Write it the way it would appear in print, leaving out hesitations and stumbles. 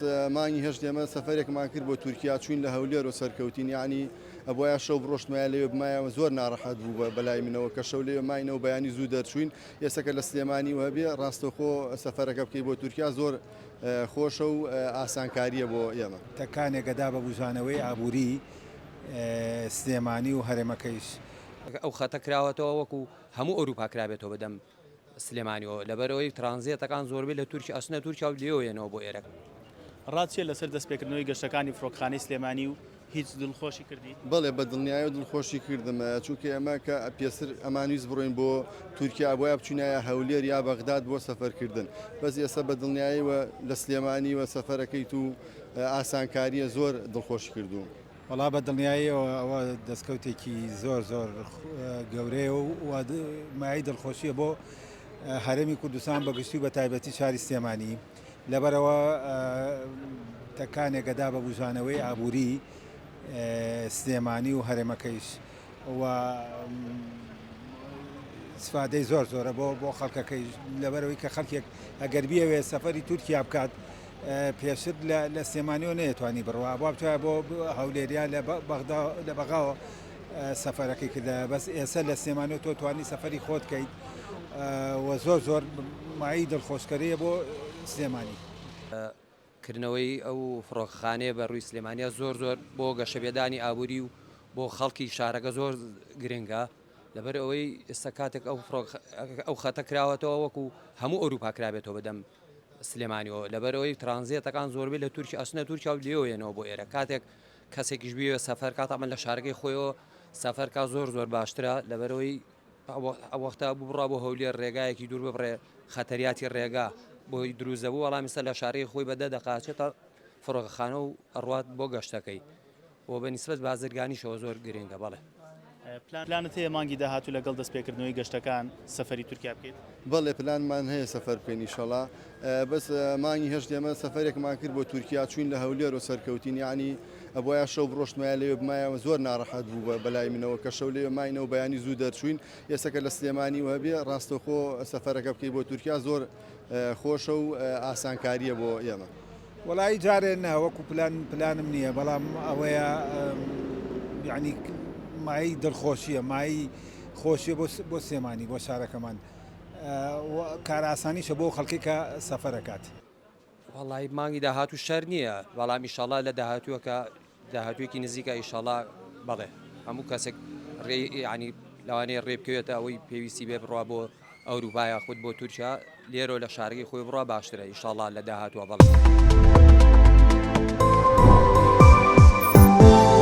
مانگی هەشت ئێمە سەفەرێکمان کرد بۆ تورکیا چوین لە هەولێر و سەرکەوتین یعنی ئەبواە شەو بڕۆشتمایە لێوێ بمایەوە زۆر ناڕەحەت بوو بەلای منەوە کە شەو لێوێ ماینەوە بەیانی زوو دەرچوین ئێستا لە سلێمانی و هەبێ ڕاستەخۆ سەفەرەکە بکەی بۆ تورکیا زۆر خۆشە و ئاسانکاریە بۆ ئێمە. تەکانێکەدا بە بوزانەوەی ئابووری سلێمانی و هەرێمەکەیش ئەو خەتە کراوەتەوە وەکو هەموو ئەوروپا کرابێتەوە بەدەم سلێمانیەوە لەبەرەوەی ترانزیێتەکان زۆربەی لە تورکی ئەسنە تورکیا و لێوێنەوە بۆ ئێرە. ڕاتچێت لەسەر دەستپێکردنەوەی گەشتەکانی فڕۆکخانەی سلێمانی و هیچ دڵخۆشی کردی؟ بەڵێ بە دڵنیایی و دڵخۆشی کردم چونکە ئەمە کە پێسر ئەمانویست بڕۆین بۆ تورکیا بۆیە بچینایە هەولێر یا بەغداد بۆ سەفەرکردن بەس ئێستا بە دڵنیاییوە لە سلێمانی وە سەفەرەکەیت و ئاسانکاریە زۆر دڵخۆشی کردووم. وڵا بە دڵنیاییەوە ئەوە دەستکەوتێکی زۆر گەورەیە و مای دڵخۆشیە بۆ هەرێمی کوردستان بەگشتی و بە تایبەتی شاری سلێمانی لەبەرەوە تەکانێکەدا بە بوزانەوەی ئابووری سلێمانی و هەرێمەکەیش و سفادەی زۆرە بۆ خەڵکەکەی لەبەرەوەی کە خەڵکێک ئەگەر بیەوێ سەفەری تورکیا بکات پێشتر لە سلێمانیەوە نەیەتوانی بڕوا بۆ بچە بۆ هەولێریا لە بەغاوە سەفەرەکەی کردە بەس ئێستا لە سلێمانیەوە تۆ توانی سەفەری خۆت کەیت و زۆر مای دڵخۆشکەرەیە بۆ سلێمانی. کردنەوەی ئەو فڕۆکخانەیە بە ڕووی سلێمانیا زۆر بۆ گەشەبێدانی ئابووری و بۆ خەڵکی شارەکە زۆر گرنگە لەبەر ئەوەی ئێستا کاتێک ئەو خەتە کراوەتەوە وەکو هەموو ئەوروپا کرابێتەوە بەدەم سلێمانیەوە لەبەرەوەی ترانزیێتەکان زۆربەی لە تورکی ئەسنە تورکیا و لێوێنەوە بۆ ئێرە کاتێک کەسێکیش بوێ سەفەر کات ئەمە لە شارەکەی خۆیەوە سەفەرکە زۆر باشترە لەبەرەوەی ئەوەختە بڕا بۆ هەولێر ڕێگایەکی دوور ببڕێ خەتەریاتی ڕێگا بۆی دروزەبوو وەڵامیسە لە شارەی خۆی بەدە دەقاچێتە فڕۆکخانە و ئەڕوات بۆ گەشتەکەی بۆ بەنسبەت بازرگانیشەوە زۆر گرنگە. بەڵێ پلانت هەیە مانگی داهاتوو لەگەڵ دەستپێکردنەوەی گەشتەکان سەفەری تورکیا بکەیت؟ بەڵێ پلانمان هەیە سەفەر بکەین ئینشەڵا بەس مانگی هەشت ئێمە سەفەرێکمان کرد بۆ تورکیا چوین لە هەولێر و سەرکەوتین یعنی ئەبواە شەو بڕۆشتمایە لێوێ بمایەوە زۆر ناڕەحەت بوو بەلای منەوە کە شەو لێوێ ماینەوە بەیانی زوو دەرچوین ئێستا لە سلێمانی و هەبێ ڕاستەخۆ سەفەرەکە بکەی بۆ تورکیا زۆر خۆشە و ئاسانکاریە بۆ ئێمە. وەڵی جارێ وەکو پلانم نییە بەڵام ئەوەیە یعنی مای دڵخۆشیە مای خۆشیە بۆ سلێمانی بۆ شارەکەمان کار ئاسانیشە بۆ خەڵکی کە سەفەرەکات. وەڵی مانگی داهاتوو شەر نییە بەڵام ئیشەڵا لە داهاتووەکە داهاتوویەکی نزیکە ئیشەڵا بەڵێ هەموو کەسێک ینی لەوانەیە ڕێبکەوێتە ئەوەی پێویستی بێ بڕوا بۆ ئەوروپا یاخود بۆ تورکیا لێرە لە شارەکەی خۆی بڕوا باشترە ئیشەڵا لە داهاتووە بەڵێ.